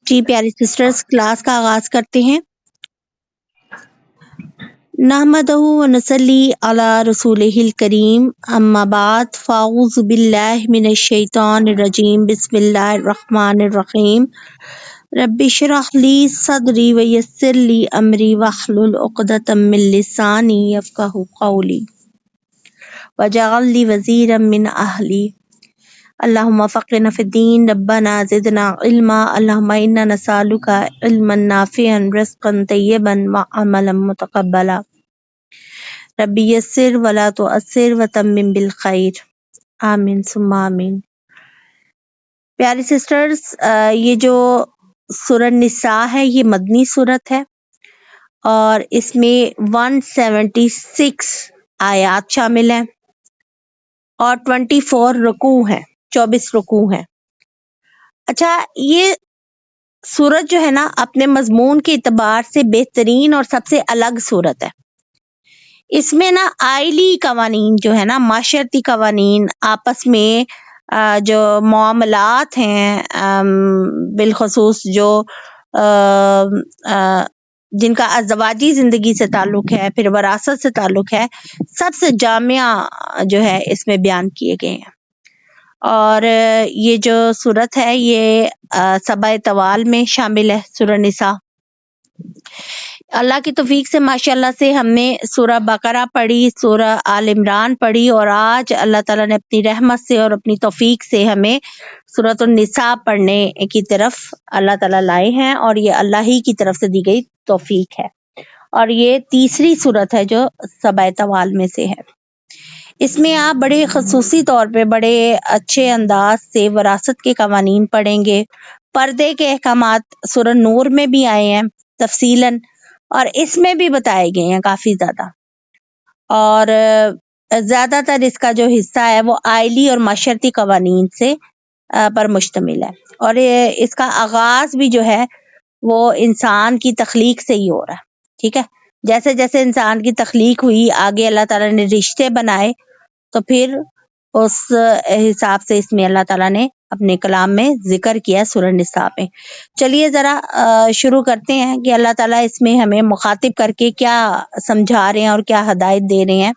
جی پیاری sisters, class کا آغاز کرتے ہیں۔ نحمدہ و نصلی علی رسولہ الکریم، اما بعد، فاعوذ باللہ من الشیطان الرجیم، بسم اللہ الرحمن الرحیم۔ رب اشرح لی صدری ویسر لی امری واحلل عقدۃ من لسانی یفقہوا قولی واجعل لی وزیرا من اہلی۔ اللہم فقہنا فی الدین، ربنا زدنا علما، اللہم انا نسألک علما نافعا، رزقا طیبا وعملا متقبلا۔ ربی یسر ولا تعسر وتمم بالخیر، آمین ثم آمین۔ پیاری سسٹرز، یہ جو سورہ نساء ہے یہ مدنی سورت ہے اور اس میں 176 آیات شامل ہیں اور 24 رکوع ہیں، 24 رکوع ہیں۔ اچھا، یہ سورت جو ہے نا اپنے مضمون کے اعتبار سے بہترین اور سب سے الگ سورت ہے۔ اس میں نا آئلی قوانین جو ہے نا، معاشرتی قوانین، آپس میں جو معاملات ہیں، بالخصوص جو جن کا ازدواجی زندگی سے تعلق ہے، پھر وراثت سے تعلق ہے، سب سے جامع جو ہے اس میں بیان کیے گئے ہیں۔ اور یہ جو سورت ہے یہ سبع طوال میں شامل ہے، سورہ نساء۔ اللہ کی توفیق سے ماشاءاللہ سے ہم نے سورہ بقرہ پڑھی، سورہ آل عمران پڑھی، اور آج اللہ تعالیٰ نے اپنی رحمت سے اور اپنی توفیق سے ہمیں سورۃ النساء پڑھنے کی طرف اللہ تعالیٰ لائے ہیں، اور یہ اللہ ہی کی طرف سے دی گئی توفیق ہے، اور یہ تیسری سورت ہے جو سبع طوال میں سے ہے۔ اس میں آپ بڑے خصوصی طور پہ بڑے اچھے انداز سے وراثت کے قوانین پڑھیں گے۔ پردے کے احکامات سورہ نور میں بھی آئے ہیں تفصیلاً، اور اس میں بھی بتائے گئے ہیں کافی زیادہ، اور زیادہ تر اس کا جو حصہ ہے وہ آئلی اور معاشرتی قوانین سے پر مشتمل ہے، اور اس کا آغاز بھی جو ہے وہ انسان کی تخلیق سے ہی ہو رہا ہے۔ ٹھیک ہے، جیسے جیسے انسان کی تخلیق ہوئی، آگے اللہ تعالیٰ نے رشتے بنائے، تو پھر اس حساب سے اس میں اللہ تعالیٰ نے اپنے کلام میں ذکر کیا سورہ نساء میں۔ چلیے ذرا شروع کرتے ہیں کہ اللہ تعالیٰ اس میں ہمیں مخاطب کر کے کیا سمجھا رہے ہیں اور کیا ہدایت دے رہے ہیں۔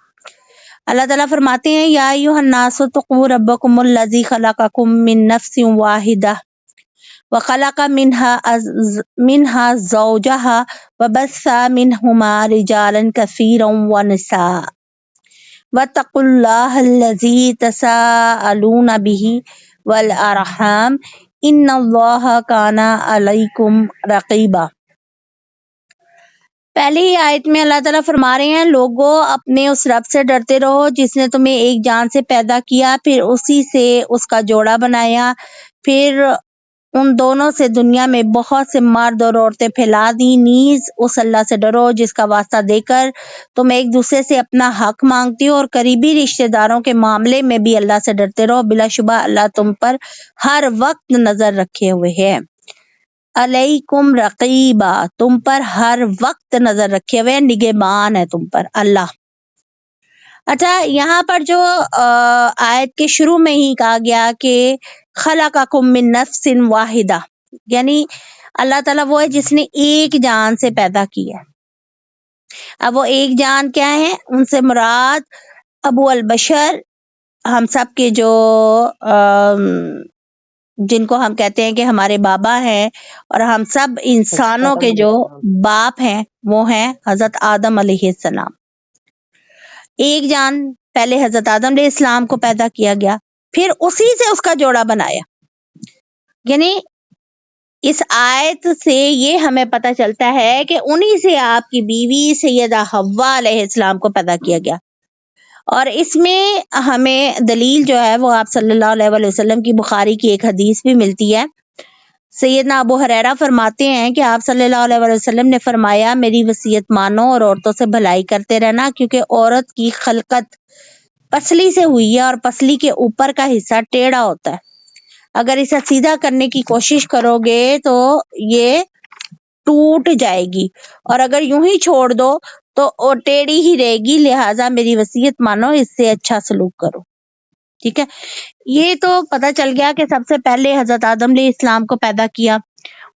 اللہ تعالیٰ فرماتے ہیں، یا ایھا الناس اتقوا ربکم الذی خلقکم من نفس واحدہ وخلق منها زوجها وبث منهما رجالا كثيرا ونساء واتقوا الله الذي تساءلون به والارحام ان الله كان عليكم رقيبا۔ پہلی ہی آیت میں اللہ تعالیٰ فرما رہے ہیں، لوگوں اپنے اس رب سے ڈرتے رہو جس نے تمہیں ایک جان سے پیدا کیا، پھر اسی سے اس کا جوڑا بنایا، پھر ان دونوں سے دنیا میں بہت سے مرد اور عورتیں پھیلا دی، نیز اس اللہ سے ڈرو جس کا واسطہ دے کر تم ایک دوسرے سے اپنا حق مانگتی ہو، اور قریبی رشتہ داروں کے معاملے میں بھی اللہ سے ڈرتے رہو، بلا شبہ اللہ تم پر ہر وقت نظر رکھے ہوئے ہے۔ علیکم رقیبا، تم پر ہر وقت نظر رکھے ہوئے، نگہبان ہے تم پر اللہ۔ اچھا، یہاں پر جو آیت کے شروع میں ہی کہا گیا کہ خلقکم من نفس واحدہ، یعنی اللہ تعالیٰ وہ ہے جس نے ایک جان سے پیدا کیا ہے۔ اب وہ ایک جان کیا ہے؟ ان سے مراد ابو البشر، ہم سب کے جو جن کو ہم کہتے ہیں کہ ہمارے بابا ہیں، اور ہم سب انسانوں کے جو باپ ہیں وہ ہیں حضرت آدم علیہ السلام۔ ایک جان پہلے حضرت آدم علیہ السلام کو پیدا کیا گیا، پھر اسی سے اس کا جوڑا بنایا۔ یعنی اس آیت سے یہ ہمیں پتہ چلتا ہے کہ انہی سے آپ کی بیوی سیدہ حوا علیہ السلام کو پیدا کیا گیا، اور اس میں ہمیں دلیل جو ہے وہ آپ صلی اللہ علیہ وسلم کی بخاری کی ایک حدیث بھی ملتی ہے۔ سیدنا ابو ہریرہ فرماتے ہیں کہ آپ صلی اللہ علیہ وسلم نے فرمایا، میری وصیت مانو اور عورتوں سے بھلائی کرتے رہنا، کیونکہ عورت کی خلقت پسلی سے ہوئی ہے، اور پسلی کے اوپر کا حصہ ٹیڑھا ہوتا ہے۔ اگر اسے سیدھا کرنے کی کوشش کرو گے تو یہ ٹوٹ جائے گی، اور اگر یوں ہی چھوڑ دو تو ٹیڑھی ہی رہے گی، لہٰذا میری وصیت مانو، اس سے اچھا سلوک کرو۔ ٹھیک ہے، یہ تو پتہ چل گیا کہ سب سے پہلے حضرت آدم علیہ السلام کو پیدا کیا،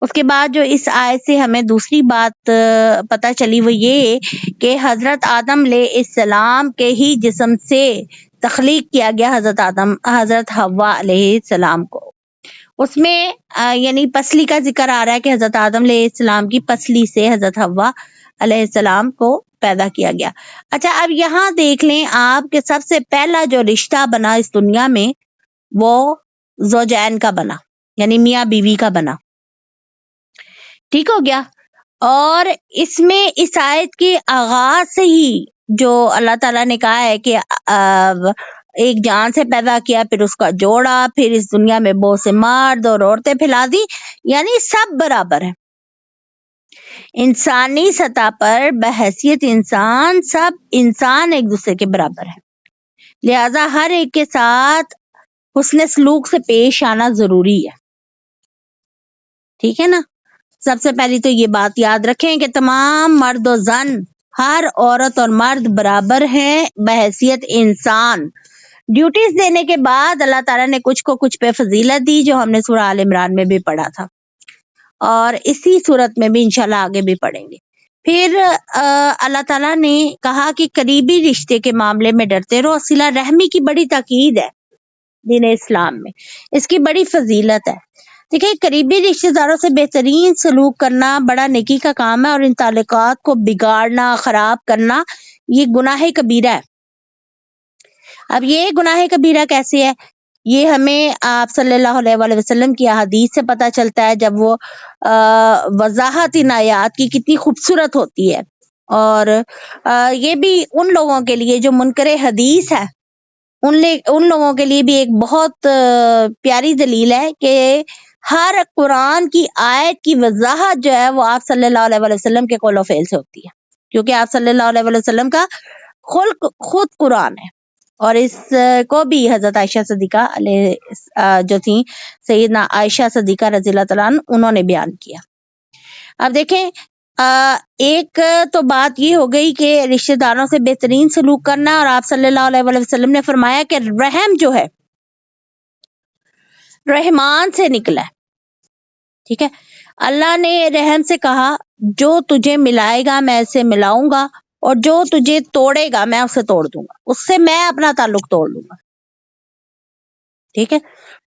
اس کے بعد جو اس آیت سے ہمیں دوسری بات پتہ چلی وہ یہ کہ حضرت آدم علیہ السلام کے ہی جسم سے تخلیق کیا گیا حضرت حوا علیہ السلام کو. اس میں یعنی پسلی کا ذکر آ رہا ہے کہ حضرت آدم علیہ السلام کی پسلی سے حضرت حوا علیہ السلام کو پیدا کیا گیا. اچھا اب یہاں دیکھ لیں آپ کہ سب سے پہلا جو رشتہ بنا اس دنیا میں وہ زوجین کا بنا، یعنی میاں بیوی کا بنا. ٹھیک ہو گیا. اور اس میں اس آیت کے آغاز سے ہی جو اللہ تعالیٰ نے کہا ہے کہ ایک جان سے پیدا کیا، پھر اس کا جوڑا، پھر اس دنیا میں بہت سے مرد اور عورتیں پھیلا دی، یعنی سب برابر ہیں انسانی سطح پر. بحیثیت انسان سب انسان ایک دوسرے کے برابر ہیں، لہذا ہر ایک کے ساتھ حسن سلوک سے پیش آنا ضروری ہے. ٹھیک ہے نا. سب سے پہلی تو یہ بات یاد رکھیں کہ تمام مرد و زن، ہر عورت اور مرد برابر ہیں بحیثیت انسان. ڈیوٹیز دینے کے بعد اللہ تعالیٰ نے کچھ کو کچھ پہ فضیلت دی جو ہم نے سورہ آل عمران میں بھی پڑھا تھا اور اسی صورت میں بھی انشاءاللہ آگے بھی پڑھیں گے. پھر اللہ تعالیٰ نے کہا کہ قریبی رشتے کے معاملے میں ڈرتے رہو. صلہ رحمی کی بڑی تاکید ہے دین اسلام میں، اس کی بڑی فضیلت ہے. دیکھیں قریبی رشتہ داروں سے بہترین سلوک کرنا بڑا نیکی کا کام ہے، اور ان تعلقات کو بگاڑنا، خراب کرنا یہ گناہ کبیرہ ہے. اب یہ گناہ کبیرہ کیسے ہے؟ یہ ہمیں آپ صلی اللہ علیہ وآلہ وسلم کی احادیث سے پتہ چلتا ہے، جب وہ وضاحت ان آیات کی کتنی خوبصورت ہوتی ہے. اور یہ بھی ان لوگوں کے لیے جو منکر حدیث ہے، ان لوگوں کے لیے بھی ایک بہت پیاری دلیل ہے کہ ہر قرآن کی آیت کی وضاحت جو ہے وہ آپ صلی اللہ علیہ وآلہ وسلم کے قول و فعل سے ہوتی ہے، کیونکہ آپ صلی اللہ علیہ وآلہ وسلم کا خلق خود قرآن ہے. اور اس کو بھی حضرت عائشہ صدیقہ علیہ جو تھیں سیدنا عائشہ صدیقہ رضی اللہ تعالیٰ عنہ، انہوں نے بیان کیا. اب دیکھیں ایک تو بات یہ ہو گئی کہ رشتہ داروں سے بہترین سلوک کرنا، اور آپ صلی اللہ علیہ وآلہ وسلم نے فرمایا کہ رحم جو ہے رحمان سے نکلا ہے. ٹھیک ہے. اللہ نے رحم سے کہا جو تجھے ملائے گا میں اسے ملاؤں گا، اور جو تجھے توڑے گا میں اسے توڑ دوں گا، اس سے میں اپنا تعلق توڑ لوں گا. ٹھیک ہے.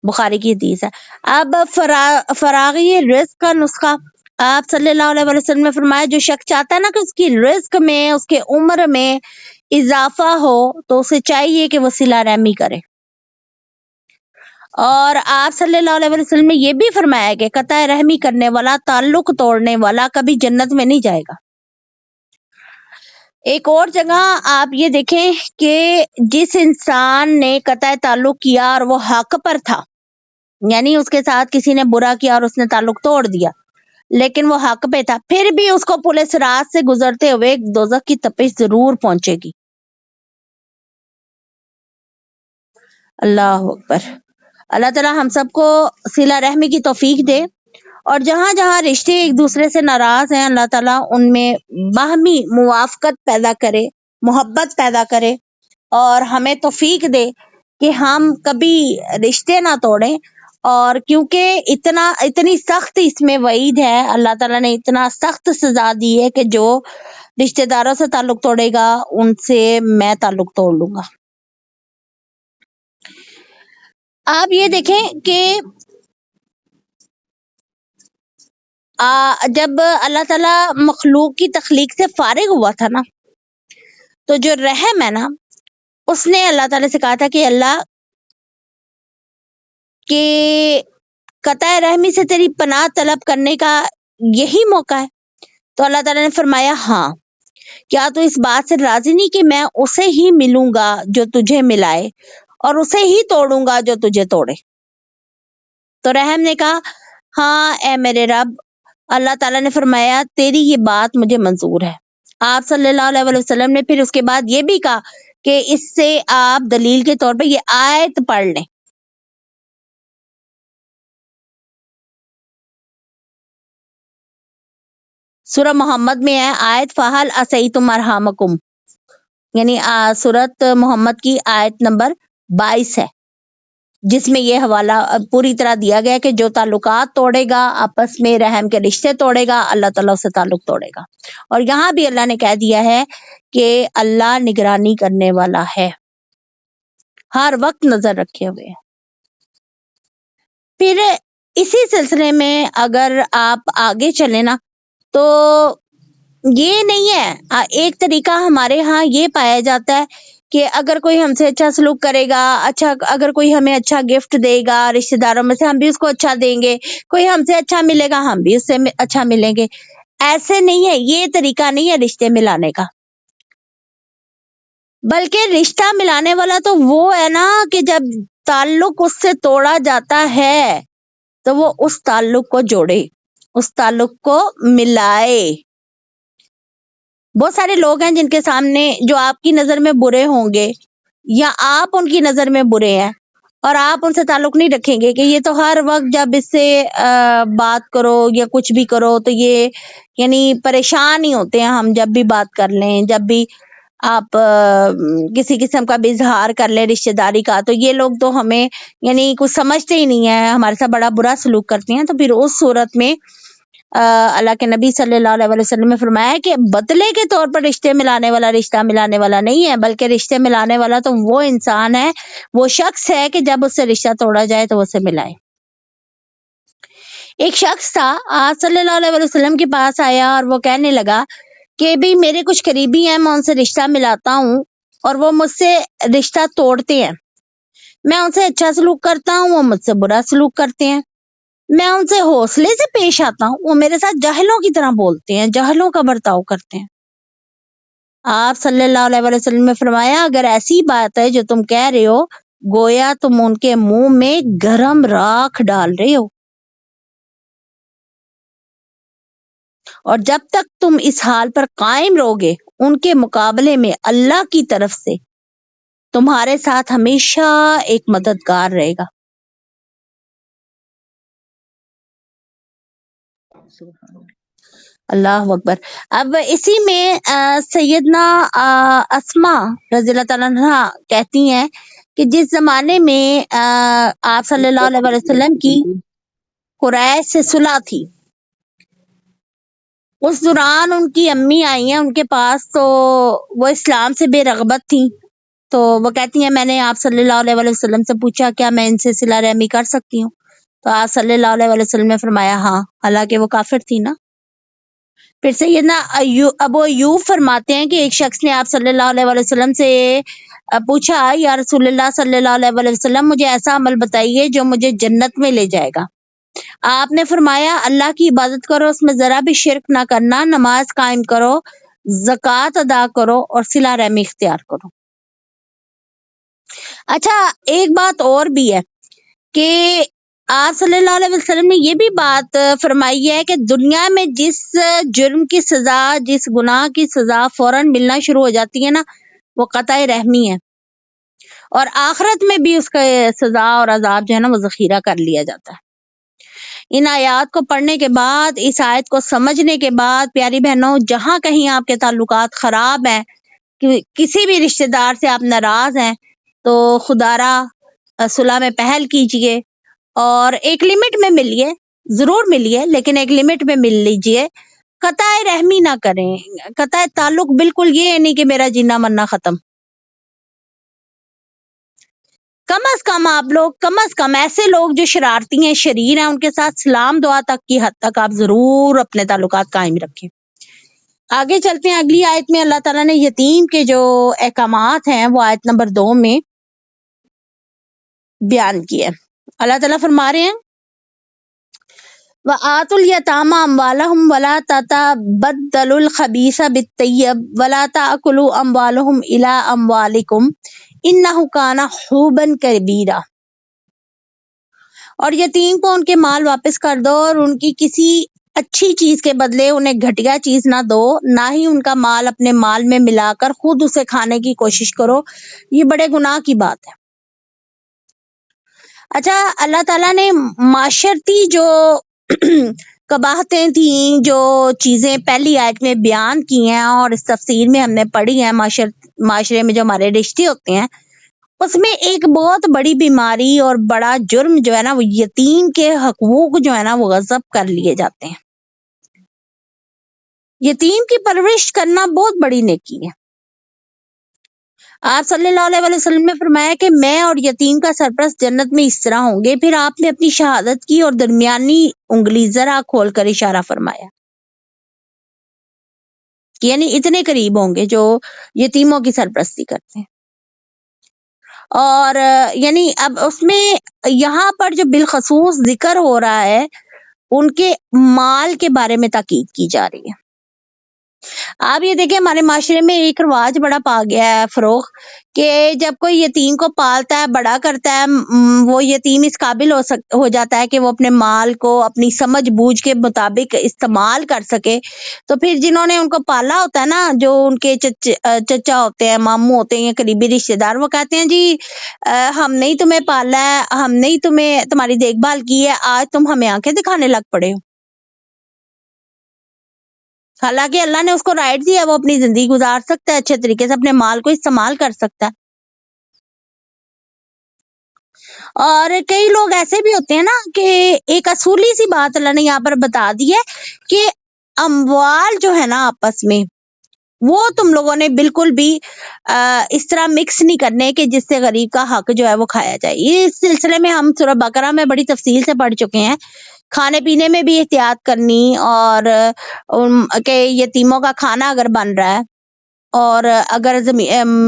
بخاری کی حدیث ہے. اب فراغی رزق کا نسخہ آپ صلی اللہ علیہ وسلم نے فرمایا جو شخص چاہتا ہے نا کہ اس کی رزق میں، اس کے عمر میں اضافہ ہو تو اسے چاہیے کہ وہ صلہ رحمی کرے. اور آپ صلی اللہ علیہ وسلم نے یہ بھی فرمایا کہ قطع رحمی کرنے والا، تعلق توڑنے والا کبھی جنت میں نہیں جائے گا. ایک اور جگہ آپ یہ دیکھیں کہ جس انسان نے قطع تعلق کیا اور وہ حق پر تھا، یعنی اس کے ساتھ کسی نے برا کیا اور اس نے تعلق توڑ دیا لیکن وہ حق پہ تھا، پھر بھی اس کو پل صراط سے گزرتے ہوئے دوزخ کی تپش ضرور پہنچے گی. اللہ اکبر. اللہ تعالیٰ ہم سب کو صلہ رحمی کی توفیق دے، اور جہاں جہاں رشتے ایک دوسرے سے ناراض ہیں اللہ تعالیٰ ان میں باہمی موافقت پیدا کرے، محبت پیدا کرے، اور ہمیں توفیق دے کہ ہم کبھی رشتے نہ توڑیں. اور کیونکہ اتنی سخت اس میں وعید ہے، اللہ تعالیٰ نے اتنا سخت سزا دی ہے کہ جو رشتہ داروں سے تعلق توڑے گا ان سے میں تعلق توڑ لوں گا. آپ یہ دیکھیں کہ جب اللہ تعالیٰ مخلوق کی تخلیق سے فارغ ہوا تھا نا، تو جو رحم ہے نا، اس نے اللہ تعالیٰ سے کہا تھا کہ اللہ کہ قطع رحمی سے تیری پناہ طلب کرنے کا یہی موقع ہے. تو اللہ تعالیٰ نے فرمایا ہاں، کیا تو اس بات سے راضی نہیں کہ میں اسے ہی ملوں گا جو تجھے ملائے، اور اسے ہی توڑوں گا جو تجھے توڑے. تو رحم نے کہا ہاں اے میرے رب. اللہ تعالیٰ نے فرمایا تیری یہ بات مجھے منظور ہے. آپ صلی اللہ علیہ وآلہ وسلم نے پھر اس کے بعد یہ بھی کہا کہ اس سے آپ دلیل کے طور پہ یہ آیت پڑھ لیں. سورہ محمد میں ہے آیت فَهَلْ عَصَيْتُمْ أَرْحَامَكُمْ، یعنی سورت محمد کی آیت نمبر 22 ہے. جس میں یہ حوالہ پوری طرح دیا گیا کہ جو تعلقات توڑے گا، آپس میں رحم کے رشتے توڑے گا، اللہ تعالیٰ اس سے تعلق توڑے گا۔ اور یہاں بھی اللہ نے کہہ دیا ہے کہ اللہ نگرانی کرنے والا ہے، ہر وقت نظر رکھے ہوئے ہے۔ پھر اسی سلسلے میں اگر آپ آگے چلیں نا تو یہ نہیں ہے، ایک طریقہ ہمارے ہاں یہ پایا جاتا ہے کہ اگر کوئی ہم سے اچھا سلوک کرے گا، اچھا اگر کوئی ہمیں اچھا گفٹ دے گا رشتہ داروں میں سے، ہم بھی اس کو اچھا دیں گے، کوئی ہم سے اچھا ملے گا ہم بھی اس سے اچھا ملیں گے۔ ایسے نہیں ہے، یہ طریقہ نہیں ہے رشتے ملانے کا، بلکہ رشتہ ملانے والا تو وہ ہے نا کہ جب تعلق اس سے توڑا جاتا ہے تو وہ اس تعلق کو جوڑے، اس تعلق کو ملائے۔ بہت سارے لوگ ہیں جن کے سامنے جو آپ کی نظر میں برے ہوں گے یا آپ ان کی نظر میں برے ہیں اور آپ ان سے تعلق نہیں رکھیں گے کہ یہ تو ہر وقت جب اس سے بات کرو یا کچھ بھی کرو تو یہ یعنی پریشان ہی ہوتے ہیں، ہم جب بھی بات کر لیں، جب بھی آپ کسی قسم کا بھی اظہار کر لیں رشتہ داری کا تو یہ لوگ تو ہمیں یعنی کچھ سمجھتے ہی نہیں ہیں، ہمارے ساتھ بڑا برا سلوک کرتے ہیں۔ تو پھر اس صورت میں اللہ کے نبی صلی اللہ علیہ وسلم نے فرمایا کہ بدلے کے طور پر رشتے ملانے والا رشتہ ملانے والا نہیں ہے، بلکہ رشتے ملانے والا تو وہ انسان ہے، وہ شخص ہے کہ جب اس سے رشتہ توڑا جائے تو اسے ملائے۔ ایک شخص تھا، آپ صلی اللہ علیہ وسلم کے پاس آیا اور وہ کہنے لگا کہ بھی میرے کچھ قریبی ہیں، میں ان سے رشتہ ملاتا ہوں اور وہ مجھ سے رشتہ توڑتے ہیں، میں ان سے اچھا سلوک کرتا ہوں، وہ مجھ سے برا سلوک کرتے ہیں، میں ان سے حوصلے سے پیش آتا ہوں، وہ میرے ساتھ جاہلوں کی طرح بولتے ہیں، جاہلوں کا برتاؤ کرتے ہیں۔ آپ صلی اللہ علیہ وسلم نے فرمایا اگر ایسی بات ہے جو تم کہہ رہے ہو، گویا تم ان کے منہ میں گرم راکھ ڈال رہے ہو، اور جب تک تم اس حال پر قائم رہو گے ان کے مقابلے میں اللہ کی طرف سے تمہارے ساتھ ہمیشہ ایک مددگار رہے گا۔ اللہ اکبر۔ اب اسی میں سیدنا اسماء رضی اللہ تعالیٰ عنہا کہتی ہیں کہ جس زمانے میں آپ صلی اللہ علیہ وسلم کی قریش سے صلح تھی، اس دوران ان کی امی آئی ہیں ان کے پاس، تو وہ اسلام سے بے رغبت تھیں، تو وہ کہتی ہیں میں نے آپ صلی اللہ علیہ وسلم سے پوچھا کیا میں ان سے صلہ رحمی کر سکتی ہوں؟ تو آپ صلی اللہ علیہ وسلم نے فرمایا ہاں، حالانکہ وہ کافر تھی نا۔ پھر سیدنا ابو ایوب فرماتے ہیں کہ ایک شخص نے آپ صلی اللہ علیہ وسلم سے پوچھا یا رسول اللہ صلی اللہ علیہ وسلم مجھے ایسا عمل بتائیے جو مجھے جنت میں لے جائے گا۔ آپ نے فرمایا اللہ کی عبادت کرو، اس میں ذرا بھی شرک نہ کرنا، نماز قائم کرو، زکوٰۃ ادا کرو اور صلہ رحمی اختیار کرو۔ اچھا ایک بات اور بھی ہے کہ آپ صلی اللہ علیہ وسلم نے یہ بھی بات فرمائی ہے کہ دنیا میں جس جرم کی سزا، جس گناہ کی سزا فوراً ملنا شروع ہو جاتی ہے نا وہ قطع رحمی ہے، اور آخرت میں بھی اس کا سزا اور عذاب جو ہے نا وہ ذخیرہ کر لیا جاتا ہے۔ ان آیات کو پڑھنے کے بعد، اس آیت کو سمجھنے کے بعد پیاری بہنوں، جہاں کہیں آپ کے تعلقات خراب ہیں، کسی بھی رشتہ دار سے آپ ناراض ہیں تو خدا را صلح میں پہل کیجئے اور ایک لمٹ میں ملیے، ضرور ملیے لیکن ایک لمٹ میں مل لیجئے، قطع رحمی نہ کریں، قطع تعلق بالکل یہ نہیں کہ میرا جینا مرنا ختم۔ کم از کم آپ لوگ، کم از کم ایسے لوگ جو شرارتی ہیں، شریر ہیں، ان کے ساتھ سلام دعا تک کی حد تک آپ ضرور اپنے تعلقات قائم رکھیں۔ آگے چلتے ہیں، اگلی آیت میں اللہ تعالیٰ نے یتیم کے جو احکامات ہیں وہ آیت نمبر 2 میں بیان کیے۔ اللہ تعالیٰ فرما رہے ہیں وَآتُوا الْيَتَامَى أَمْوَالَهُمْ وَلَا تَتَبَدَّلُوا الْخَبِيثَ بِالطَّيِّبِ وَلَا تَأْكُلُوا أَمْوَالَهُمْ إِلَىٰ أَمْوَالِكُمْ إِنَّهُ كَانَ حُوبًا كَبِيرًا۔ اور یتیم کو ان کے مال واپس کر دو اور ان کی کسی اچھی چیز کے بدلے انہیں گھٹیا چیز نہ دو، نہ ہی ان کا مال اپنے مال میں ملا کر خود اسے کھانے کی کوشش کرو، یہ بڑے گناہ کی بات ہے۔ اچھا اللہ تعالیٰ نے معاشرتی جو قباحتیں تھیں، جو چیزیں پہلی آیت میں بیان کی ہیں اور اس تفسیر میں ہم نے پڑھی ہیں، معاشرے میں جو ہمارے رشتے ہوتے ہیں اس میں ایک بہت بڑی بیماری اور بڑا جرم جو ہے نا وہ یتیم کے حقوق جو ہے نا وہ غصب کر لیے جاتے ہیں۔ یتیم کی پرورش کرنا بہت بڑی نیکی ہے۔ آپ صلی اللہ علیہ وسلم نے فرمایا کہ میں اور یتیم کا سرپرست جنت میں اس طرح ہوں گے۔ پھر آپ نے اپنی شہادت کی اور درمیانی انگلی ذرا کھول کر اشارہ فرمایا، یعنی اتنے قریب ہوں گے جو یتیموں کی سرپرستی کرتے ہیں۔ اور یعنی اب اس میں یہاں پر جو بالخصوص ذکر ہو رہا ہے ان کے مال کے بارے میں تاکید کی جا رہی ہے۔ آپ یہ دیکھیں ہمارے معاشرے میں ایک رواج بڑا پا گیا ہے فروغ، کہ جب کوئی یتیم کو پالتا ہے بڑا کرتا ہے، وہ یتیم اس قابل ہو جاتا ہے کہ وہ اپنے مال کو اپنی سمجھ بوجھ کے مطابق استعمال کر سکے، تو پھر جنہوں نے ان کو پالا ہوتا ہے نا، جو ان کے چچا ہوتے ہیں، ماموں ہوتے ہیں یا قریبی رشتے دار، وہ کہتے ہیں جی ہم نے ہی تمہیں پالا ہے، ہم نے ہی تمہاری دیکھ بھال کی ہے، آج تم ہمیں آنکھیں دکھانے لگ پڑے ہو۔ حالانکہ اللہ نے اس کو رائٹ دیا، وہ اپنی زندگی گزار سکتا ہے، اچھے طریقے سے اپنے مال کو استعمال کر سکتا ہے۔ اور کئی لوگ ایسے بھی ہوتے ہیں نا کہ ایک اصولی سی بات اللہ نے یہاں پر بتا دی ہے کہ اموال جو ہے نا آپس میں وہ تم لوگوں نے بالکل بھی اس طرح مکس نہیں کرنے کہ جس سے غریب کا حق جو ہے وہ کھایا جائے۔ اس سلسلے میں ہم سورہ بقرہ میں بڑی تفصیل سے پڑھ چکے ہیں۔ کھانے پینے میں بھی احتیاط کرنی، اور کہ یتیموں کا کھانا اگر بن رہا ہے اور اگر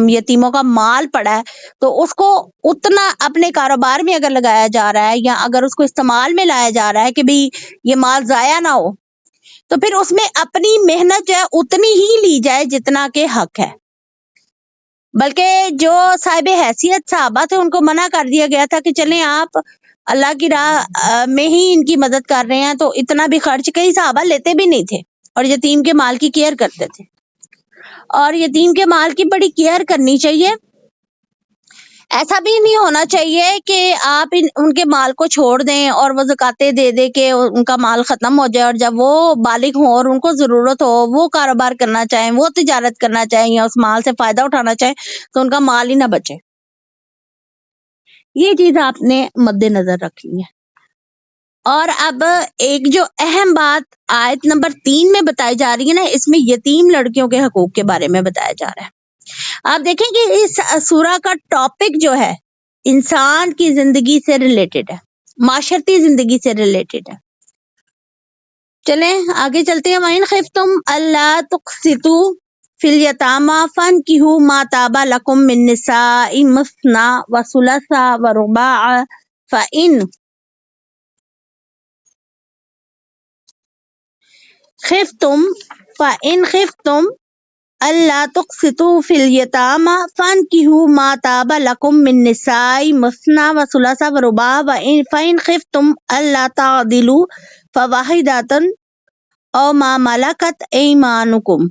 یتیموں کا مال پڑا ہے تو اس کو اتنا اپنے کاروبار میں اگر لگایا جا رہا ہے یا اگر اس کو استعمال میں لایا جا رہا ہے کہ بھی یہ مال ضائع نہ ہو، تو پھر اس میں اپنی محنت جو ہے اتنی ہی لی جائے جتنا کہ حق ہے۔ بلکہ جو صاحب حیثیت صحابہ تھے ان کو منع کر دیا گیا تھا کہ چلیں آپ اللہ کی راہ میں ہی ان کی مدد کر رہے ہیں، تو اتنا بھی خرچ کئی صحابہ لیتے بھی نہیں تھے اور یتیم کے مال کی کیئر کرتے تھے۔ اور یتیم کے مال کی بڑی کیئر کرنی چاہیے۔ ایسا بھی نہیں ہونا چاہیے کہ آپ ان کے مال کو چھوڑ دیں اور وہ زکاتیں دے دے کے ان کا مال ختم ہو جائے، اور جب وہ بالغ ہوں اور ان کو ضرورت ہو، وہ کاروبار کرنا چاہیں، وہ تجارت کرنا چاہیں یا اس مال سے فائدہ اٹھانا چاہیں، تو ان کا مال ہی نہ بچے۔ یہ چیز آپ نے مد نظر رکھنی ہے۔ اور اب ایک جو اہم بات آیت نمبر 3 میں بتائی جا رہی ہے نا، اس میں یتیم لڑکیوں کے حقوق کے بارے میں بتایا جا رہا ہے۔ آپ دیکھیں کہ اس سورہ کا ٹاپک جو ہے انسان کی زندگی سے ریلیٹڈ ہے، معاشرتی زندگی سے ریلیٹڈ ہے۔ چلیں آگے چلتے ہیں۔ وَإِنْ خِفْتُمْ أَلَّا تُقْسِطُوا فِي الْيَتَامَىٰ فَانكِحُوا مَا طَابَ لَكُم مِّن النِّسَاءِ مَثْنَىٰ وَثُلَاثَ وَرُبَاعَ فَإِنْ خفتم اللہ تقسطوا فی الیتامى فانکحوا ما طاب لکم من النساء مثنی وثلاث ورباع فإن خفتم اللہ تعدلوا فواحدۃ او ما ملکت ایمانکم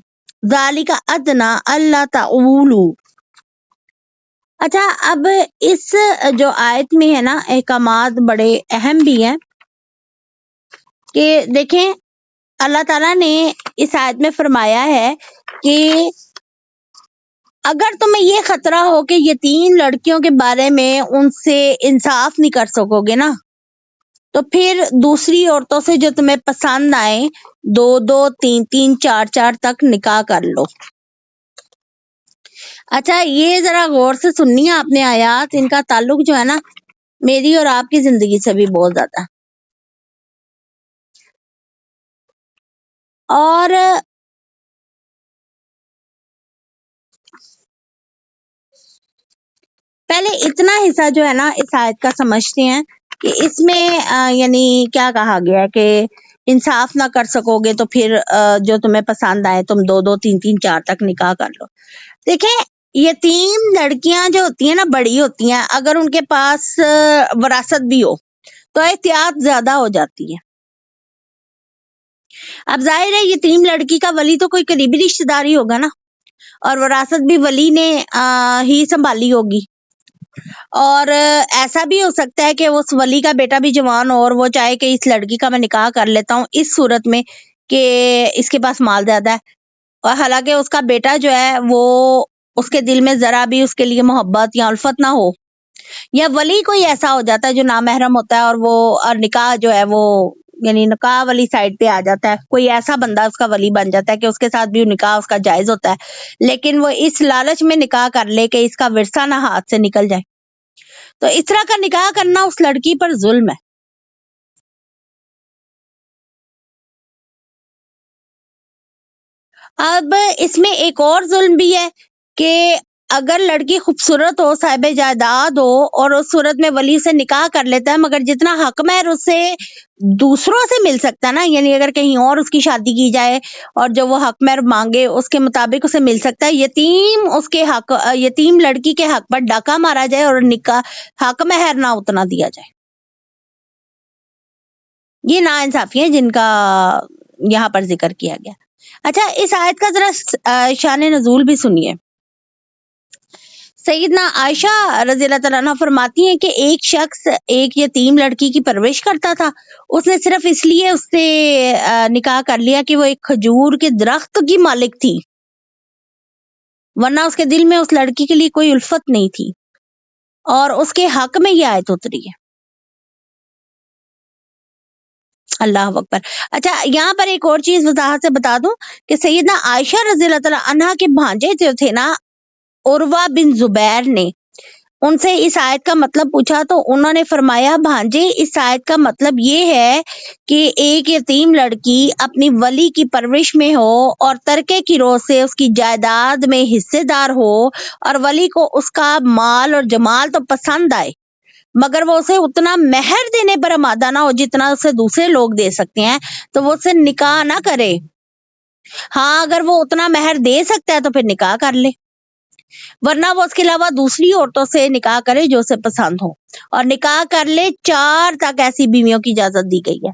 ذلک ادنی الا تعولوا۔ اچھا، اب اس جو آیت میں ہے نا احکامات بڑے اہم بھی ہیں کہ دیکھیں اللہ تعالیٰ نے اس آیت میں فرمایا ہے کہ اگر تمہیں یہ خطرہ ہو کہ یتیم لڑکیوں کے بارے میں ان سے انصاف نہیں کر سکو گے نا، تو پھر دوسری عورتوں سے جو تمہیں پسند آئے 2 3 4 تک نکاح کر لو۔ اچھا، یہ ذرا غور سے سننی ہے آپ نے آیات، ان کا تعلق جو ہے نا میری اور آپ کی زندگی سے بھی بہت زیادہ۔ اور پہلے اتنا حصہ جو ہے نا اس آیت کا سمجھتے ہیں کہ اس میں یعنی کیا کہا گیا ہے کہ انصاف نہ کر سکو گے تو پھر جو تمہیں پسند آئے تم 2 3 4 تک نکاح کر لو۔ دیکھیں یتیم لڑکیاں جو ہوتی ہیں نا بڑی ہوتی ہیں، اگر ان کے پاس وراثت بھی ہو تو احتیاط زیادہ ہو جاتی ہے۔ اب ظاہر ہے یتیم لڑکی کا ولی تو کوئی قریبی رشتہ دار ہی ہوگا نا، اور وراثت بھی ولی نے ہی سنبھالی ہوگی۔ اور ایسا بھی ہو سکتا ہے کہ اس ولی کا بیٹا بھی جوان ہو اور وہ چاہے کہ اس لڑکی کا میں نکاح کر لیتا ہوں اس صورت میں کہ اس کے پاس مال زیادہ ہے، اور حالانکہ اس کا بیٹا جو ہے وہ اس کے دل میں ذرا بھی اس کے لیے محبت یا الفت نہ ہو، یا ولی کوئی ایسا ہو جاتا ہے جو نامحرم ہوتا ہے اور نکاح جو ہے وہ یعنی نکاح والی سائڈ پہ آ جاتا ہے، کوئی ایسا بندہ اس کا ولی بن جاتا ہے کہ اس کے ساتھ بھی نکاح اس کا جائز ہوتا ہے، لیکن وہ اس لالچ میں نکاح کر لے کہ اس کا ورثہ نہ ہاتھ سے نکل جائے، تو اس طرح کا نکاح کرنا اس لڑکی پر ظلم ہے۔ اب اس میں ایک اور ظلم بھی ہے کہ اگر لڑکی خوبصورت ہو، صاحب جائیداد ہو، اور اس صورت میں ولی سے نکاح کر لیتا ہے، مگر جتنا حق مہر اس سے دوسروں سے مل سکتا ہے نا، یعنی اگر کہیں اور اس کی شادی کی جائے اور جو وہ حق مہر مانگے اس کے مطابق اسے مل سکتا ہے، یتیم لڑکی کے حق پر ڈاکہ مارا جائے اور نکاح حق مہر نہ اتنا دیا جائے، یہ نا انصافی ہے جن کا یہاں پر ذکر کیا گیا۔ اچھا، اس آیت کا ذرا شان نزول بھی سنیے۔ سیدنا عائشہ رضی اللہ تعالیٰ عنہ فرماتی ہیں کہ ایک شخص ایک یتیم لڑکی کی پرورش کرتا تھا، اس نے صرف اس لیے اس سے نکاح کر لیا کہ وہ ایک کھجور کے درخت کی مالک تھی، ورنہ اس کے دل میں اس لڑکی کے لیے کوئی الفت نہیں تھی، اور اس کے حق میں یہ آیت اتری ہے۔ اللہ اکبر۔ اچھا، یہاں پر ایک اور چیز وضاحت سے بتا دوں کہ سیدنا عائشہ رضی اللہ تعالیٰ عنہ کے بھانجے جو تھے نا، عروہ بن زبیر نے ان سے اس آیت کا مطلب پوچھا تو انہوں نے فرمایا، بھانجے اس آیت کا مطلب یہ ہے کہ ایک یتیم لڑکی اپنی ولی کی پرورش میں ہو اور ترکے کی روز سے اس کی جائیداد میں حصے دار ہو، اور ولی کو اس کا مال اور جمال تو پسند آئے، مگر وہ اسے اتنا مہر دینے پر آمادہ نہ ہو جتنا اسے دوسرے لوگ دے سکتے ہیں، تو وہ اسے نکاح نہ کرے۔ ہاں، اگر وہ اتنا مہر دے سکتا ہے تو پھر نکاح کر لے، ورنہ وہ اس کے علاوہ دوسری عورتوں سے نکاح کرے جو اسے پسند ہو، اور نکاح کر لے 4 تک ایسی بیویوں کی اجازت دی گئی ہے۔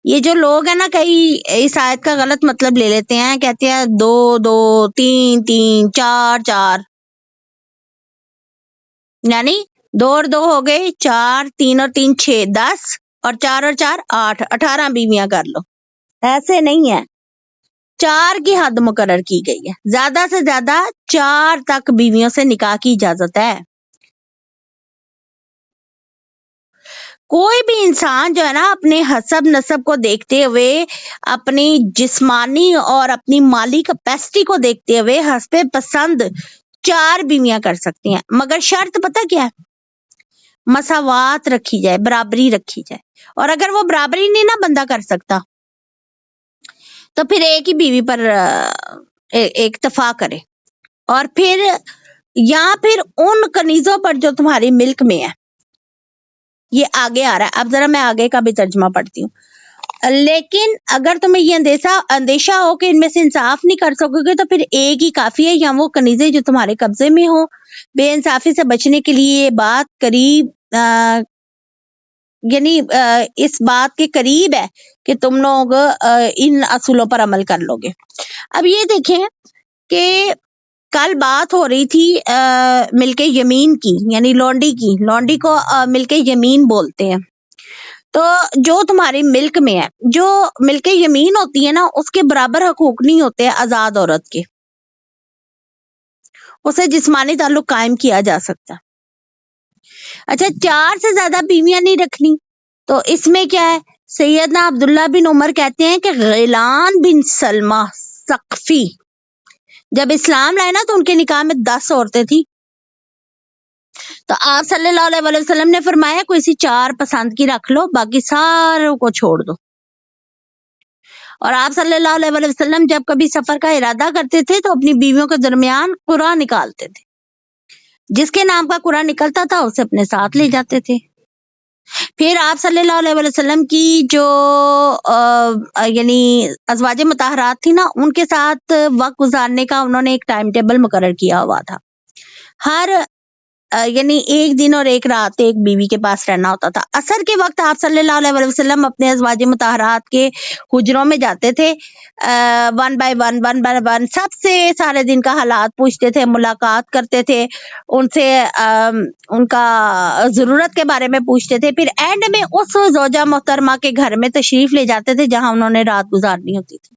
یہ جو لوگ ہیں نا، کئی اس آیت کا غلط مطلب لے لیتے ہیں، کہتے ہیں 2 2 3 3 4 4، یعنی 2 اور 2 ہو گئے 4، 3 اور 3 6، 10، اور 4 اور 4 8، 18 بیویاں کر لو۔ ایسے نہیں ہے، 4 کی حد مقرر کی گئی ہے، زیادہ سے زیادہ 4 تک بیویوں سے نکاح کی اجازت ہے۔ کوئی بھی انسان جو ہے نا، اپنے حسب نسب کو دیکھتے ہوئے، اپنی جسمانی اور اپنی مالی کیپیسٹی کو دیکھتے ہوئے حسب پسند 4 بیویاں کر سکتی ہیں، مگر شرط پتہ کیا ہے؟ مساوات رکھی جائے، برابری رکھی جائے، اور اگر وہ برابری نہیں نا بندہ کر سکتا تو پھر ایک ہی بیوی پر اکتفا کرے، اور پھر ان کنیزوں پر جو تمہاری ملک میں ہے۔ یہ آگے آ رہا ہے، اب ذرا میں آگے کا بھی ترجمہ پڑھتی ہوں۔ لیکن اگر تمہیں یہ اندیشہ ہو کہ ان میں سے انصاف نہیں کر سکو گے تو پھر ایک ہی کافی ہے، یا وہ کنیزیں جو تمہارے قبضے میں ہوں۔ بے انصافی سے بچنے کے لیے یہ بات قریب یعنی اس بات کے قریب ہے کہ تم لوگ ان اصولوں پر عمل کر لو گے۔ اب یہ دیکھیں کہ کل بات ہو رہی تھی ملک یمین کی، یعنی لونڈی کو ملک یمین بولتے ہیں۔ تو جو تمہاری ملک میں ہے، جو ملک یمین ہوتی ہے نا، اس کے برابر حقوق نہیں ہوتے آزاد عورت کے، اسے جسمانی تعلق قائم کیا جا سکتا۔ اچھا، 4 سے زیادہ بیویاں نہیں رکھنی، تو اس میں کیا ہے؟ سیدنا عبداللہ بن عمر کہتے ہیں کہ غیلان بن سلمہ ثقفی جب اسلام لائے نا تو ان کے نکاح میں 10 عورتیں تھیں، تو آپ صلی اللہ علیہ وسلم نے فرمایا کوئی سی 4 پسند کی رکھ لو، باقی ساروں کو چھوڑ دو۔ اور آپ صلی اللہ علیہ وسلم جب کبھی سفر کا ارادہ کرتے تھے تو اپنی بیویوں کے درمیان قرعہ نکالتے تھے، جس کے نام کا قرعہ نکلتا تھا اسے اپنے ساتھ لے جاتے تھے۔ پھر آپ صلی اللہ علیہ وسلم کی جو یعنی ازواج مطہرات تھی نا، ان کے ساتھ وقت گزارنے کا انہوں نے ایک ٹائم ٹیبل مقرر کیا ہوا تھا، ہر یعنی ایک دن اور ایک رات ایک بیوی کے پاس رہنا ہوتا تھا۔ عصر کے وقت آپ صلی اللہ علیہ وسلم اپنے ازواج مطہرات کے حجروں میں جاتے تھے، 1 by 1 سب سے سارے دن کا حالات پوچھتے تھے، ملاقات کرتے تھے ان سے، ان کا ضرورت کے بارے میں پوچھتے تھے، پھر اینڈ میں اس زوجہ محترمہ کے گھر میں تشریف لے جاتے تھے جہاں انہوں نے رات گزارنی ہوتی تھی۔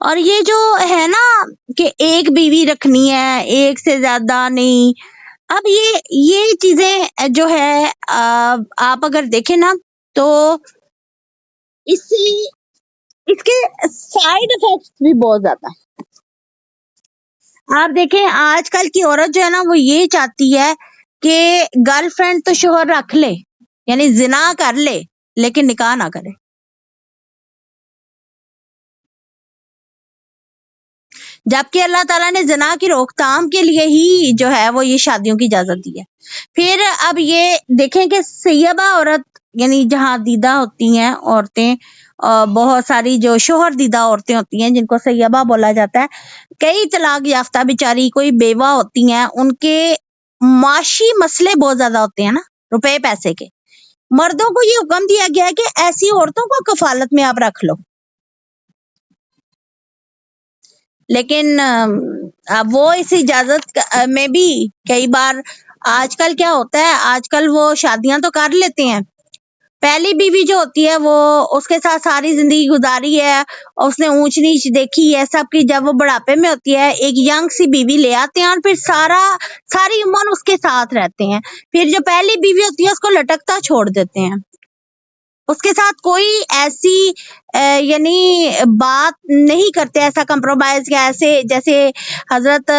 اور یہ جو ہے نا کہ ایک بیوی رکھنی ہے، ایک سے زیادہ نہیں، اب یہ چیزیں جو ہے آپ اگر دیکھیں نا تو اس سے اس کے سائیڈ افیکٹس بھی بہت زیادہ ہیں۔ آپ دیکھیں آج کل کی عورت جو ہے نا وہ یہ چاہتی ہے کہ گرل فرینڈ تو شوہر رکھ لے، یعنی زنا کر لے لیکن نکاح نہ کرے۔ جبکہ اللہ تعالیٰ نے زنا کی روک تھام کے لیے ہی جو ہے وہ یہ شادیوں کی اجازت دی ہے۔ پھر اب یہ دیکھیں کہ سیبہ عورت یعنی جہاں دیدہ ہوتی ہیں عورتیں، بہت ساری جو شوہر دیدہ عورتیں ہوتی ہیں جن کو سیبہ بولا جاتا ہے، کئی طلاق یافتہ بیچاری کوئی بیوہ ہوتی ہیں، ان کے معاشی مسئلے بہت زیادہ ہوتے ہیں نا، روپے پیسے کے، مردوں کو یہ حکم دیا گیا ہے کہ ایسی عورتوں کو کفالت میں آپ رکھ لو، لیکن اب وہ اس اجازت میں بھی کئی بار آج کل کیا ہوتا ہے، آج کل وہ شادیاں تو کر لیتے ہیں، پہلی بیوی جو ہوتی ہے وہ اس کے ساتھ ساری زندگی گزاری ہے، اس نے اونچ نیچ دیکھی ہے سب کی، جب وہ بڑھاپے میں ہوتی ہے ایک ینگ سی بیوی لے آتے ہیں اور پھر ساری عمر اس کے ساتھ رہتے ہیں، پھر جو پہلی بیوی ہوتی ہے اس کو لٹکتا چھوڑ دیتے ہیں، اس کے ساتھ کوئی ایسی یعنی بات نہیں کرتے، ایسا کمپرومائز کیا، ایسے جیسے حضرت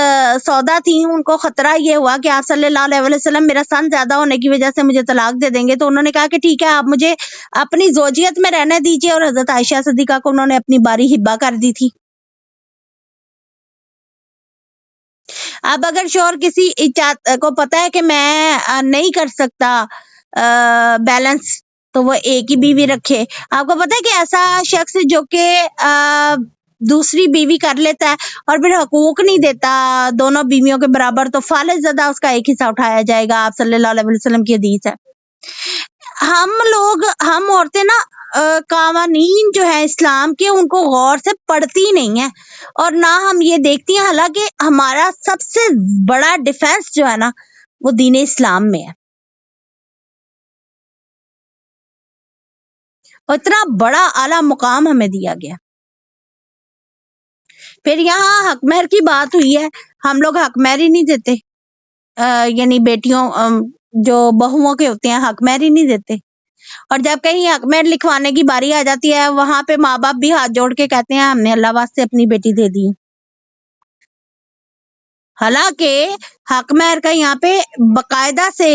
سودا تھی، ان کو خطرہ یہ ہوا کہ آپ صلی اللہ علیہ وسلم میرا سن زیادہ ہونے کی وجہ سے مجھے طلاق دے دیں گے، تو انہوں نے کہا کہ ٹھیک ہے آپ مجھے اپنی زوجیت میں رہنے دیجیے، اور حضرت عائشہ صدیقہ کو انہوں نے اپنی باری ہبہ کر دی تھی۔ اب اگر شوہر کسی کو پتا ہے کہ میں نہیں کر سکتا بیلنس، تو وہ ایک ہی بیوی رکھے۔ آپ کو پتا ہے کہ ایسا شخص جو کہ دوسری بیوی کر لیتا ہے اور پھر حقوق نہیں دیتا دونوں بیویوں کے برابر، تو فالج زدہ اس کا ایک حصہ اٹھایا جائے گا، آپ صلی اللہ علیہ وسلم کی حدیث ہے۔ ہم عورتیں نا قوانین جو ہے اسلام کے ان کو غور سے پڑھتی نہیں ہیں، اور نہ ہم یہ دیکھتی ہیں، حالانکہ ہمارا سب سے بڑا ڈیفenس جو ہے نا وہ دین اسلام میں ہے، اور اتنا بڑا اعلیٰ مقام ہمیں دیا گیا۔ پھر یہاں حق مہر کی بات ہوئی ہے، ہم لوگ حق مہر ہی نہیں دیتے، یعنی بیٹیوں جو بہوؤں کے ہوتے ہیں حق مہر ہی نہیں دیتے، اور جب کہیں حق مہر لکھوانے کی باری آ جاتی ہے وہاں پہ ماں باپ بھی ہاتھ جوڑ کے کہتے ہیں ہم نے اللہ واسطے اپنی بیٹی دے دی، حالانکہ حق مہر کا یہاں پہ باقاعدہ سے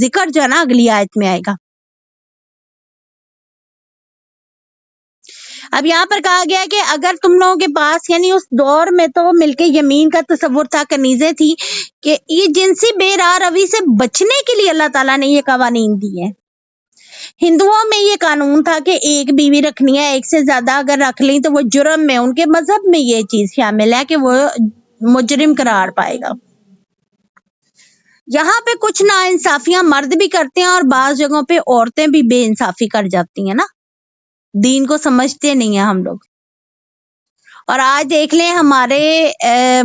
ذکر جو ہے نا اگلی آیت میں آئے گا۔ اب یہاں پر کہا گیا کہ اگر تم لوگوں کے پاس، یعنی اس دور میں تو ملک یمین کا تصور تھا، کنیزیں تھی، کہ یہ جنسی بے راہ روی سے بچنے کے لیے اللہ تعالیٰ نے یہ قوانین دی ہیں۔ ہندوؤں میں یہ قانون تھا کہ ایک بیوی رکھنی ہے، ایک سے زیادہ اگر رکھ لیں تو وہ جرم میں، ان کے مذہب میں یہ چیز شامل ہے کہ وہ مجرم قرار پائے گا۔ یہاں پہ کچھ ناانصافیاں مرد بھی کرتے ہیں اور بعض جگہوں پہ عورتیں بھی بے انصافی کر جاتی ہیں نا، دین کو سمجھتے نہیں ہیں ہم لوگ۔ اور آج دیکھ لیں ہمارے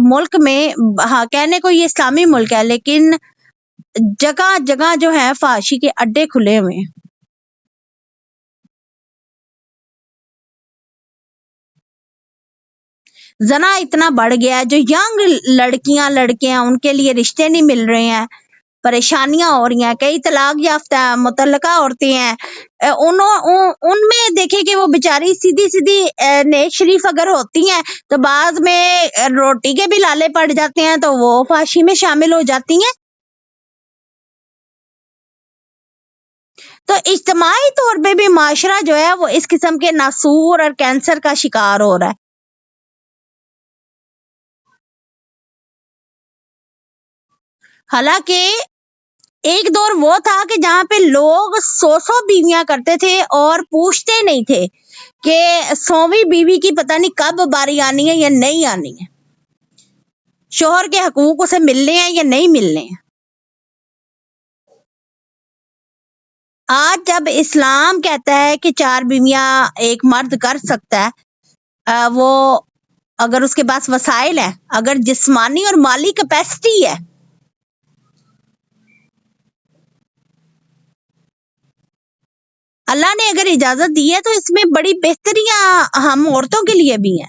ملک میں، ہاں کہنے کو یہ اسلامی ملک ہے لیکن جگہ جگہ جو ہے فحاشی کے اڈے کھلے ہوئے ہیں۔ زنا اتنا بڑھ گیا ہے، جو ینگ لڑکیاں لڑکے ہیں ان کے لیے رشتے نہیں مل رہے ہیں، پریشانیاں ہو رہی ہیں، کئی طلاق یافتہ مطلقہ عورتیں ہیں، ان میں دیکھیں کہ وہ بیچاری سیدھی نیک شریف اگر ہوتی ہیں تو بعض میں روٹی کے بھی لالے پڑ جاتے ہیں تو وہ فحاشی میں شامل ہو جاتی ہیں۔ تو اجتماعی طور پہ بھی معاشرہ جو ہے وہ اس قسم کے ناسور اور کینسر کا شکار ہو رہا ہے۔ حالانکہ ایک دور وہ تھا کہ جہاں پہ لوگ 100 بیویاں کرتے تھے اور پوچھتے نہیں تھے کہ 100ویں بیوی کی پتہ نہیں کب باری آنی ہے یا نہیں آنی ہے، شوہر کے حقوق اسے ملنے ہیں یا نہیں ملنے ہیں۔ آج جب اسلام کہتا ہے کہ 4 بیویاں ایک مرد کر سکتا ہے، وہ اگر اس کے پاس وسائل ہیں، اگر جسمانی اور مالی کیپیسٹی ہے، اللہ نے اگر اجازت دی ہے تو اس میں بڑی بہتریاں ہم عورتوں کے لیے بھی ہیں۔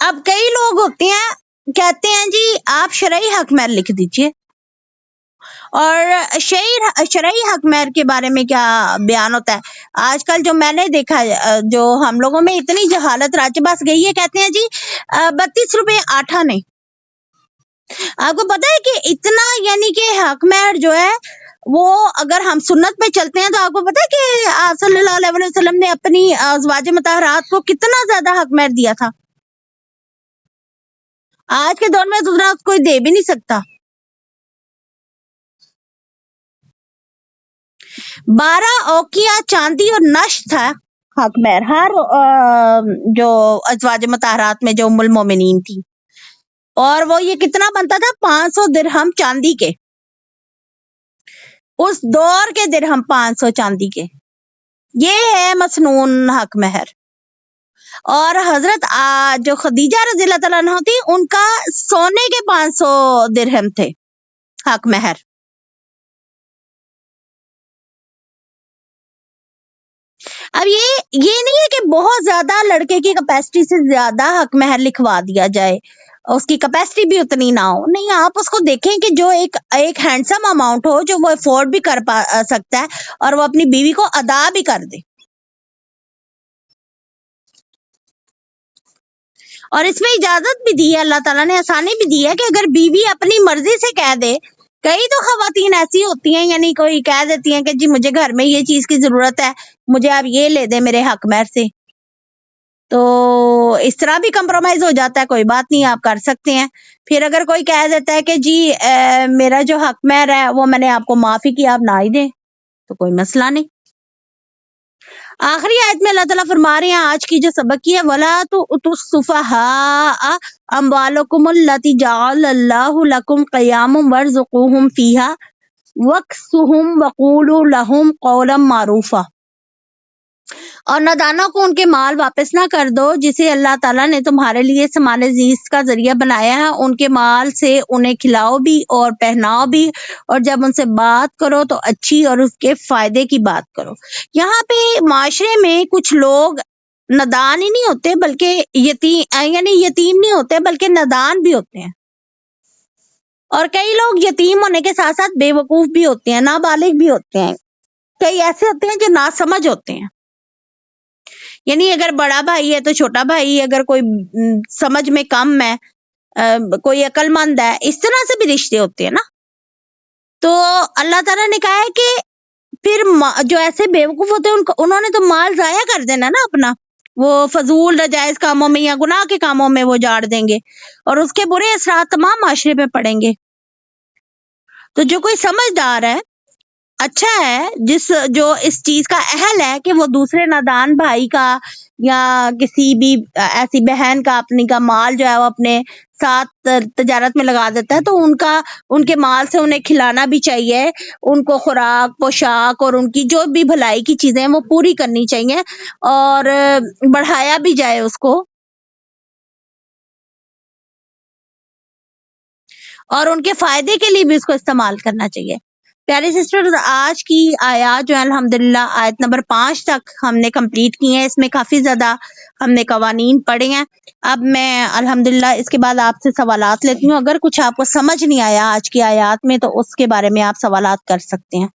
اب کئی لوگ ہوتے ہیں کہتے ہیں جی آپ شرعی حق مہر لکھ دیجئے، اور شرعی حق مہر کے بارے میں کیا بیان ہوتا ہے؟ آج کل جو میں نے دیکھا ہے، جو ہم لوگوں میں اتنی جہالت راج باس گئی ہے، کہتے ہیں جی 32 روپے آٹھا نے. آپ کو پتا ہے کہ اتنا یعنی کہ حق مہر جو ہے وہ اگر ہم سنت پہ چلتے ہیں تو آپ کو پتا ہے کہ آپ صلی اللہ علیہ وسلم نے اپنی ازواج مطہرات کو کتنا زیادہ حق مہر دیا تھا. آج کے دور میں تو اتنا کوئی دے بھی نہیں سکتا. 12 اوقیہ چاندی اور نشت تھا حق مہر ہر جو ازواج مطہرات میں جو ام المومنین تھی، اور وہ یہ کتنا بنتا تھا؟ 500 درہم چاندی کے، اس دور کے درہم 500 چاندی کے. یہ ہے مسنون حق مہر. اور حضرت جو خدیجہ رضی اللہ تعالیٰ عنہ تھی، ان کا سونے کے 500 درہم تھے حق مہر. اب یہ نہیں ہے کہ بہت زیادہ لڑکے کی کیپیسٹی سے زیادہ حق مہر لکھوا دیا جائے، اس کی کیپیسٹی بھی اتنی نہ ہو. نہیں، آپ اس کو دیکھیں کہ جو ایک ہینڈسم اماؤنٹ ہو جو وہ افورڈ بھی کر سکتا ہے اور وہ اپنی بیوی کو ادا بھی کر دے. اور اس میں اجازت بھی دی ہے، اللہ تعالیٰ نے آسانی بھی دی ہے کہ اگر بیوی اپنی مرضی سے کہہ دے. کئی تو خواتین ایسی ہوتی ہیں، یعنی کوئی کہہ دیتی ہیں کہ جی مجھے گھر میں یہ چیز کی ضرورت ہے، مجھے آپ یہ لے دیں میرے حق مہر سے، تو اس طرح بھی کمپرومائز ہو جاتا ہے، کوئی بات نہیں، آپ کر سکتے ہیں. پھر اگر کوئی کہہ دیتا ہے کہ جی میرا جو حق مہر ہے وہ میں نے آپ کو معاف ہی کیا، آپ نہ ہی دیں، تو کوئی مسئلہ نہیں. آخری آیت میں اللہ تعالیٰ فرما رہے ہیں آج کی جو سبق کی ہے، وَلَا تُؤْتُوا السُّفَهَاءَ أَمْوَالَكُمُ الَّتِي جَعَلَ اللَّهُ لَكُمْ قِيَامًا وَارْزُقُوهُمْ فِيهَا وَاكْسُوهُمْ وَقُولُوا لَهُمْ قَوْلًا مَعْرُوفًا. اور نادانوں کو ان کے مال واپس نہ کر دو جسے اللہ تعالیٰ نے تمہارے لیے سامان زیست کا ذریعہ بنایا ہے. ان کے مال سے انہیں کھلاؤ بھی اور پہناؤ بھی، اور جب ان سے بات کرو تو اچھی اور اس کے فائدے کی بات کرو. یہاں پہ معاشرے میں کچھ لوگ نادان ہی نہیں ہوتے بلکہ یتیم نہیں ہوتے بلکہ نادان بھی ہوتے ہیں. اور کئی لوگ یتیم ہونے کے ساتھ ساتھ بے وقوف بھی ہوتے ہیں، نابالغ بھی ہوتے ہیں. کئی ایسے ہوتے ہیں جو ناسمجھ ہوتے ہیں، یعنی اگر بڑا بھائی ہے تو چھوٹا بھائی، اگر کوئی سمجھ میں کم ہے، کوئی عقل مند ہے، اس طرح سے بھی رشتے ہوتے ہیں نا. تو اللہ تعالیٰ نے کہا ہے کہ پھر جو ایسے بیوقوف ہوتے ہیں انہوں نے تو مال ضائع کر دینا نا اپنا، وہ فضول ناجائز کاموں میں یا گناہ کے کاموں میں وہ جاڑ دیں گے، اور اس کے برے اثرات تمام معاشرے پہ پڑیں گے. تو جو کوئی سمجھدار ہے، اچھا ہے، جو اس چیز کا اہل ہے کہ وہ دوسرے نادان بھائی کا یا کسی بھی ایسی بہن کا اپنی کا مال جو ہے وہ اپنے ساتھ تجارت میں لگا دیتا ہے، تو ان کے مال سے انہیں کھلانا بھی چاہیے، ان کو خوراک، پوشاک اور ان کی جو بھی بھلائی کی چیزیں ہیں وہ پوری کرنی چاہیے، اور بڑھایا بھی جائے اس کو، اور ان کے فائدے کے لیے بھی اس کو استعمال کرنا چاہیے. پیارے سسٹر، آج کی آیات جو ہے الحمدللہ آیت نمبر 5 تک ہم نے کمپلیٹ کی ہیں. اس میں کافی زیادہ ہم نے قوانین پڑھے ہیں. اب میں الحمدللہ اس کے بعد آپ سے سوالات لیتی ہوں. اگر کچھ آپ کو سمجھ نہیں آیا آج کی آیات میں تو اس کے بارے میں آپ سوالات کر سکتے ہیں.